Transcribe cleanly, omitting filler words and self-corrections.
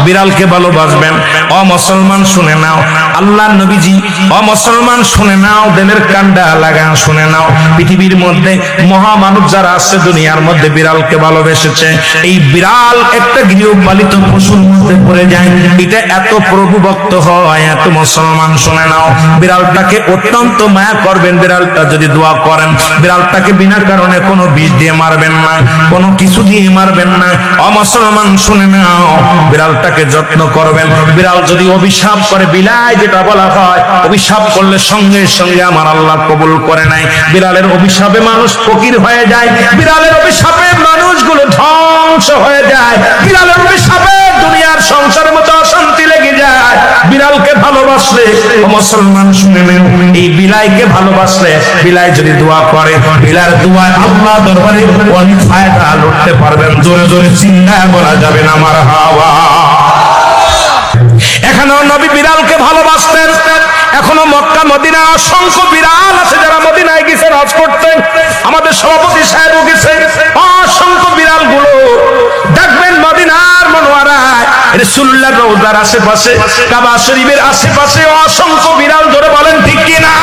বিড়ালকে ভালোবাসবেন। ও মুসলমান শুনে নাও, আল্লাহর নবীজি, ও মুসলমান শুনে নাও, দিলের কান্ডা লাগা শুনে নাও, পৃথিবীর মধ্যে মহামানব যারা আছে দুনিয়ার মধ্যে বিড়ালকে ভালোবেসেছে। এই বিড়াল একটা গৃহপালিত পশুর মধ্যে পড়ে যায়, এটা এত প্রভুভক্ত হয়, এত মুসলমান শুনে নাও, বিড়ালটাকে অত্যন্ত মায়া করবেন। বিড়ালটা যদি দোয়া করেন, বিড়ালটাকে বিনা কারণে কোনো বিষ দিয়ে মারবেন না, কোনো কিছু দিয়ে মারবেন না। ও মুসলমান শুনে নাও, বিড়ালটাকে যত্ন করবেন। বিড়াল যদি অভিশাপ করে, বিলাই যেটা বলা হয়, অভিশাপ করলে সঙ্গে সঙ্গে আমার আল্লাহ কবুল করে নাই। বিড়ালের অভিশাপে মানুষ ফকির হয়ে যায়, বিড়ালের অভিশাপে মানুষগুলো ধ্বংস হয়ে যায়, বিড়ালের অভিশাপে দুনিয়ার সংসারের মতো অশান্তি লেগে যায়। বিড়ালকে ভালোবাসলে, মুসলমান শুনে নেন, এই বিলাইকে ভালোবাসলে, বিলাই যদি দোয়া করে, বিলার দোয়ায় আল্লাহ দরবারে অনেক ফায়দা লুটতে পারবেন। জোরে জোরে চিন্তা করা যাবে না, আমার হাওয়া। এখানেও নবী বিড়ালকে ভালোবাসতেন। এখনো মক্কা মদিনা অসংখ্য বিড়াল আছে যারা মদিনায় গেছেন হজ করতে। আমাদের সভাপতি সাহেবও গেছে। অসংখ্য বিড়াল গুলো দেখবেন মদিনার মনোয়ারায়, রাসূলুল্লাহর রওজার আশেপাশে, কাবা শরীফের আশেপাশে অসংখ্য বিড়াল। ধরে বলেন ঠিক কিনা?